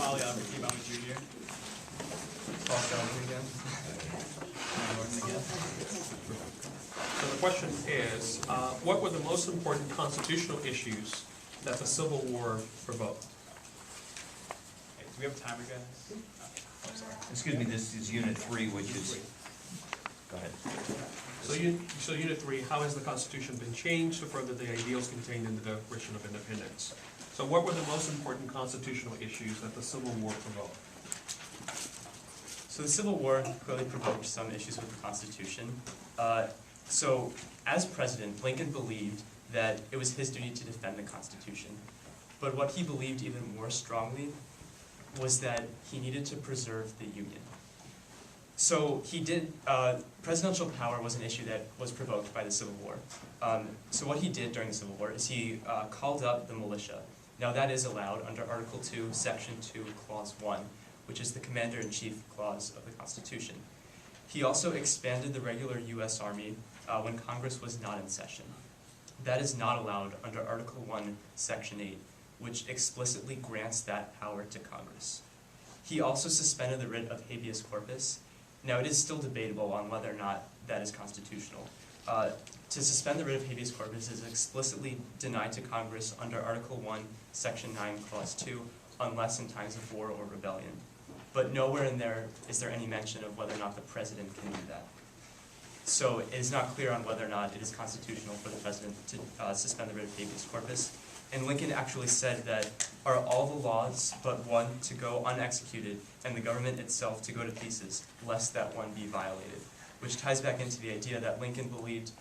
Holly Albert T. I'm a junior. Paul Sheldon again. So the question is, what were the most important constitutional issues that the Civil War provoked? Hey, do we have a timer, guys? Oh, sorry. Excuse me, this is Unit 3, which is... Go ahead. So Unit 3, how has the Constitution been changed to further the ideals contained in the Declaration of Independence? So what were the most important constitutional issues that the Civil War provoked? So the Civil War clearly provoked some issues with the Constitution. So as president, Lincoln believed that it was his duty to defend the Constitution. But what he believed even more strongly was that he needed to preserve the Union. So he did, presidential power was an issue that was provoked by the Civil War. So what he did during the Civil War is he called up the militia. Now that is allowed under Article 2, Section 2, Clause 1, which is the Commander-in-Chief Clause of the Constitution. He also expanded the regular U.S. Army when Congress was not in session. That is not allowed under Article 1, Section 8, which explicitly grants that power to Congress. He also suspended the writ of habeas corpus. Now, it is still debatable on whether or not that is constitutional. To suspend the writ of habeas corpus is explicitly denied to Congress under Article 1, Section 9, Clause 2, unless in times of war or rebellion. But nowhere in there is there any mention of whether or not the president can do that. So it is not clear on whether or not it is constitutional for the president to suspend the writ of habeas corpus. And Lincoln actually said that are all the laws but one to go unexecuted and the government itself to go to pieces, lest that one be violated. Which ties back into the idea that Lincoln believed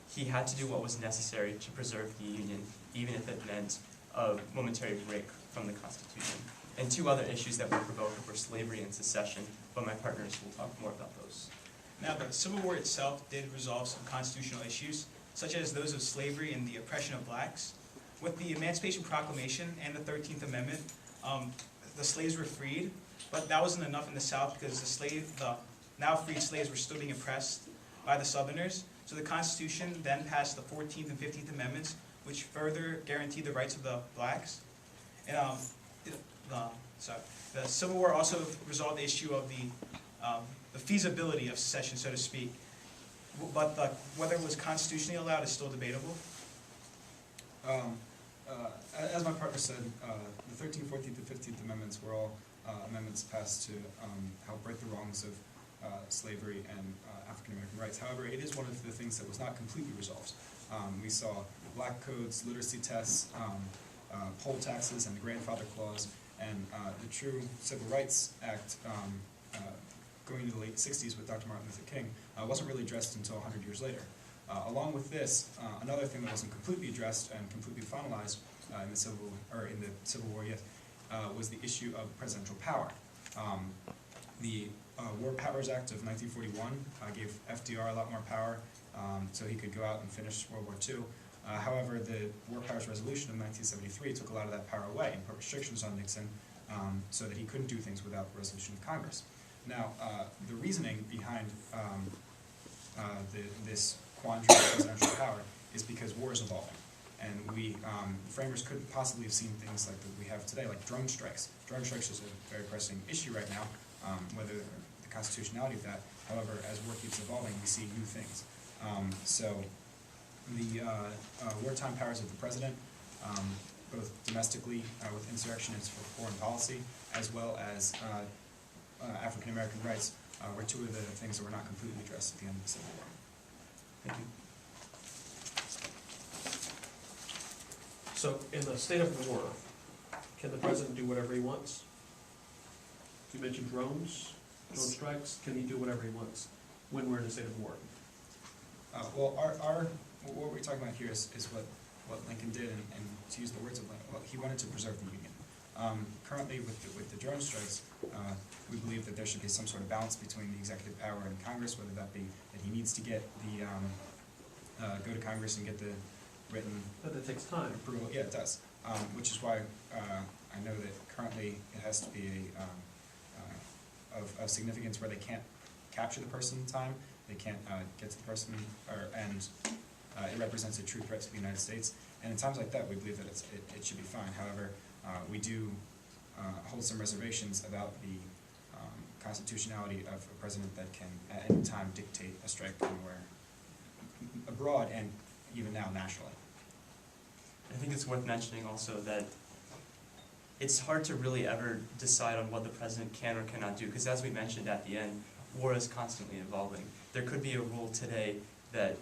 he had to do what was necessary to preserve the Union, even if it meant a momentary break from the Constitution. And two other issues that were provoked were slavery and secession, but my partners will talk more about those. Now, the Civil War itself did resolve some constitutional issues, such as those of slavery and the oppression of blacks. With the Emancipation Proclamation and the 13th Amendment, the slaves were freed, but that wasn't enough in the South because the now freed slaves were still being oppressed by the Southerners. So the Constitution then passed the 14th and 15th Amendments, which further guaranteed the rights of the blacks. And the Civil War also resolved the issue of the feasibility of secession, so to speak. But whether it was constitutionally allowed is still debatable. As my partner said, the 13th, 14th, and 15th Amendments were all amendments passed to help right the wrongs of slavery and African American rights. However, it is one of the things that was not completely resolved. We saw black codes, literacy tests, poll taxes, and the grandfather clause, and the true Civil Rights Act going into the late 60s with Dr. Martin Luther King wasn't really addressed until 100 years later. Along with this, another thing that wasn't completely addressed and completely finalized in the Civil War yet was the issue of presidential power. The War Powers Act of 1941 gave FDR a lot more power, so he could go out and finish World War II. However, the War Powers Resolution of 1973 took a lot of that power away and put restrictions on Nixon so that he couldn't do things without the resolution of Congress. Now, the reasoning behind this quandary of presidential power is because war is evolving. And the framers couldn't possibly have seen things like that we have today, like drone strikes. Drone strikes is a very pressing issue right now, whether the constitutionality of that. However, as war keeps evolving, we see new things. So the wartime powers of the president, both domestically with insurrectionists for foreign policy, as well as African American rights, were two of the things that were not completely addressed at the end of the Civil War. Thank you. So in the state of war, can the president do whatever he wants? You mentioned drone strikes. Can he do whatever he wants when we're in a state of war? Well, what we're talking about here is what Lincoln did, and to use the words of Lincoln, well, he wanted to preserve the Union. Currently, with the drone strikes, we believe that there should be some sort of balance between the executive power and Congress, whether that be that he needs to get the go to Congress and get the written. But that takes time. Approval. Yeah, it does. Which is why I know that currently it has to be of significance where they can't capture the person in time, they can't get to the person, and it represents a true threat to the United States. And in times like that, we believe that it should be fine. However, we do hold some reservations about the constitutionality of a president that can at any time dictate a strike anywhere abroad and even now nationally. I think it's worth mentioning also that it's hard to really ever decide on what the president can or cannot do, because as we mentioned at the end, war is constantly evolving. There could be a rule today that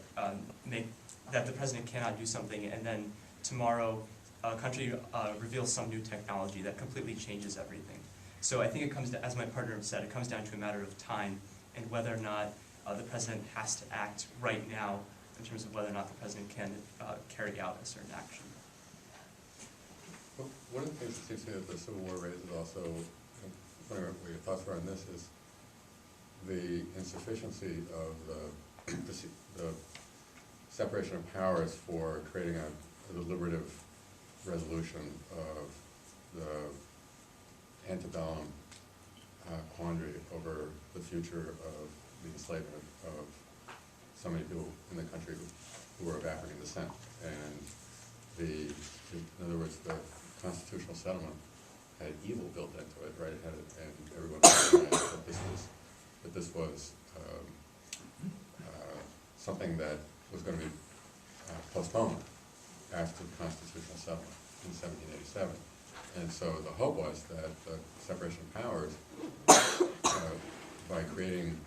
that the president cannot do something, and then tomorrow a country reveals some new technology that completely changes everything. So I think it comes to, as my partner said, it comes down to a matter of time and whether or not the president has to act right now in terms of whether or not the president can carry out a certain action. Well, one of the things that seems to me that the Civil War raises also, wondering what your thoughts were on this, is the insufficiency of the separation of powers for creating a deliberative resolution of the antebellum quandary over the future of the enslavement of so many people in the country who were of African descent. And in other words, the constitutional settlement had evil built into it, right? It had, and everyone recognized that this was something that was going to be postponed after the constitutional settlement in 1787. And so the hope was that the separation of powers, by creating,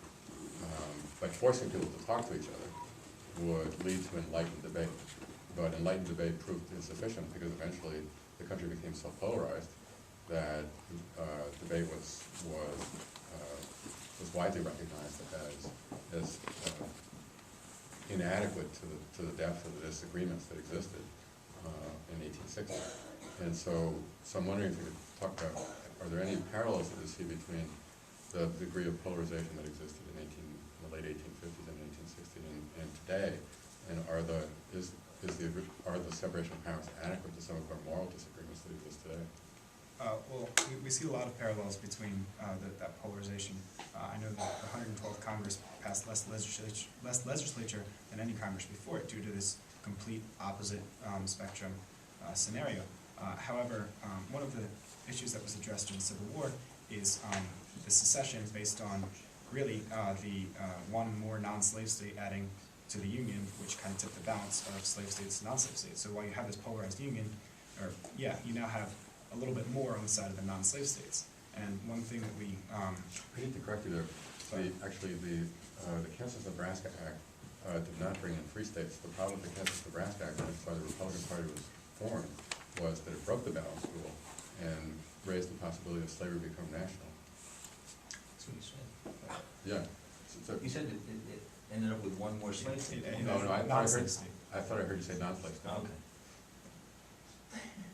by forcing people to talk to each other, would lead to enlightened debate. But enlightened debate proved insufficient because eventually the country became so polarized that debate was widely recognized as inadequate to the depth of the disagreements that existed in 1860. And so I'm wondering if you could talk about, are there any parallels that you see between the degree of polarization that existed in the late 1850s and 1860s and today, and are the separation of powers adequate to some of our moral disagreements that exist today? Well, we see a lot of parallels between that polarization. I know that the 112th Congress passed less legislature than any Congress before it due to this complete opposite spectrum scenario. However, one of the issues that was addressed in the Civil War is the secession based on really the one more non-slave state adding to the Union, which kind of tipped the balance of slave states to non-slave states. So while you have this polarized Union, you now have a little bit more on the side of the non-slave states. And one thing that we... I need to correct you there. Actually, the Kansas-Nebraska Act did not bring in free states. The problem with the Kansas-Nebraska Act, which is why the Republican Party was formed, was that it broke the balance rule and raised the possibility of slavery becoming national. That's what you said. Yeah. You said it ended up with one more slave state. No, I non-slave state. thought I heard you say non-slave state. Oh, okay.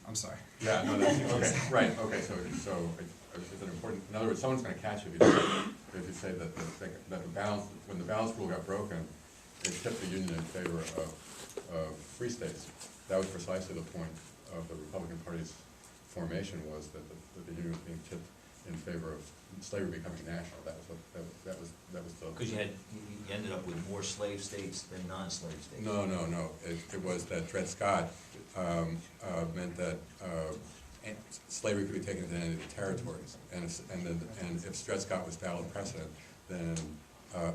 I'm sorry. Yeah, no, that's, okay, right, okay, so it's an important, in other words, someone's gonna catch you if you say that the balance, when the balance rule got broken, it tipped the Union in favor of free states. That was precisely the point of the Republican Party's formation, was that the Union was being tipped in favor of slavery becoming national. That was the... Because you ended up with more slave states than non-slave states. No. It was that Dred Scott meant that slavery could be taken into any of the territories, and if Dred Scott was valid precedent, then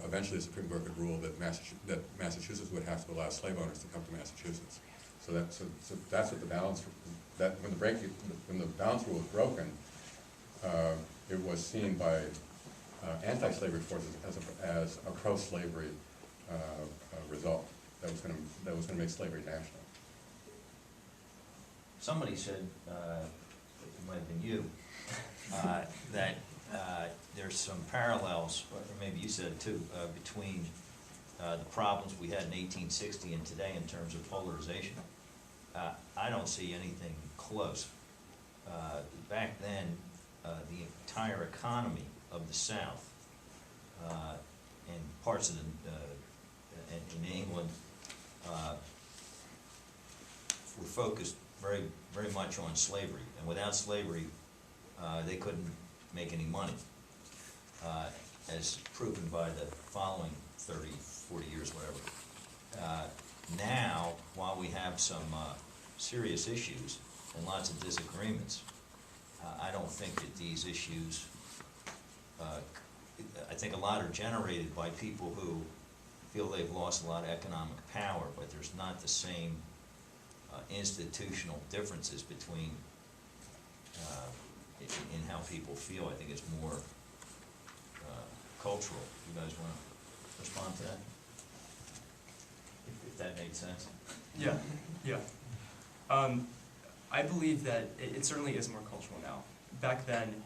eventually the Supreme Court could rule that Massachusetts would have to allow slave owners to come to Massachusetts. So that's what the balance, when the balance rule was broken, it was seen by anti-slavery forces as a pro-slavery result that was going to make slavery national. Somebody said, it might have been you, that there's some parallels, or maybe you said it too, between the problems we had in 1860 and today in terms of polarization. I don't see anything close. Back then, the entire economy of the South and parts of in England were focused very, very much on slavery, and without slavery, they couldn't make any money, as proven by the following 30, 40 years, whatever. Now, while we have some serious issues and lots of disagreements, I don't think that these issues, I think a lot are generated by people who feel they've lost a lot of economic power, but there's not the same institutional differences between, in how people feel. I think it's more cultural. You guys want to respond to that? If that made sense? Yeah, yeah. I believe that it certainly is more cultural now. Back then,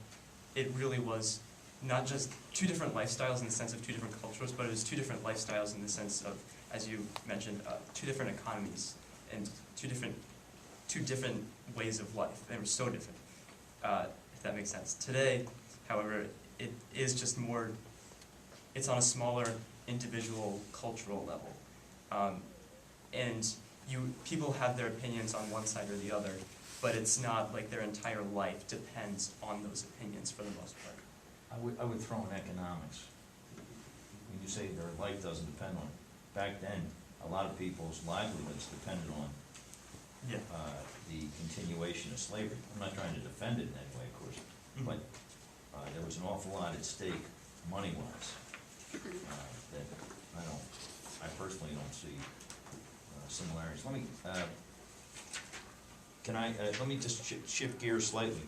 it really was not just two different lifestyles in the sense of two different cultures, but it was two different lifestyles in the sense of, as you mentioned, two different economies and two different ways of life. They were so different, if that makes sense. Today, however, it is just more, it's on a smaller individual cultural level. And people have their opinions on one side or the other, but it's not like their entire life depends on those opinions for the most part. I would throw in economics. When you say their life doesn't depend on it, back then, a lot of people's livelihoods depended on Yeah. the continuation of slavery. I'm not trying to defend it in any way, of course, but there was an awful lot at stake, money-wise, that I personally don't see similarities. Let me just shift gears slightly.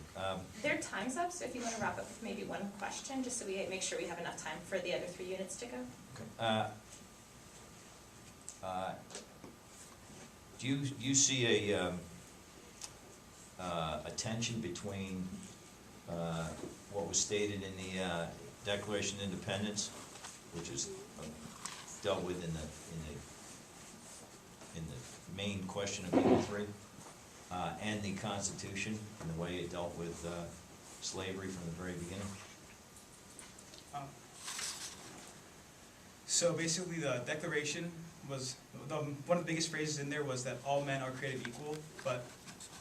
Their time's up, so if you want to wrap up with maybe one question, just so we make sure we have enough time for the other 3 units to go. Okay. Do you see a tension between what was stated in the Declaration of Independence, which is dealt with in the main question of Unit 3, and the Constitution and the way it dealt with slavery from the very beginning? So basically, the Declaration was, one of the biggest phrases in there was that all men are created equal, but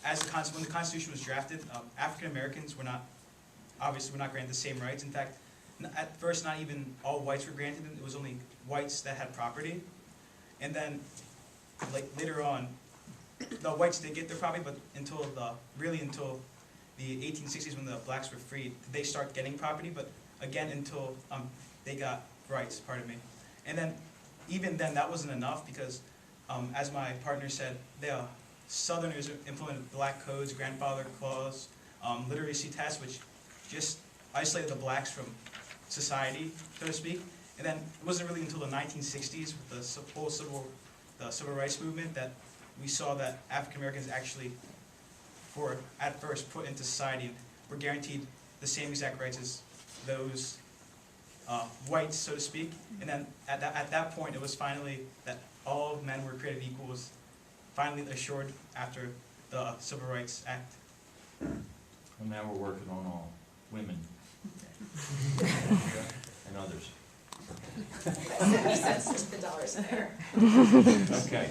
when the Constitution was drafted, African Americans were not granted the same rights. In fact, at first, not even all whites were granted, it was only whites that had property. And then, like, later on, the whites did get their property, but until the 1860s when the blacks were freed, they start getting property, but again, until they got rights, pardon me. And then, even then, that wasn't enough because, as my partner said, the Southerners implemented black codes, grandfather clause, literacy tests, which just isolated the blacks from society, so to speak. And then it wasn't really until the 1960s with the whole civil rights movement that we saw that African Americans actually were at first put into society and were guaranteed the same exact rights as those whites, so to speak. And then at that point, it was finally that all men were created equal, was finally assured after the Civil Rights Act. And now we're working on all women and others. 70 cents to the dollars an hour. Okay.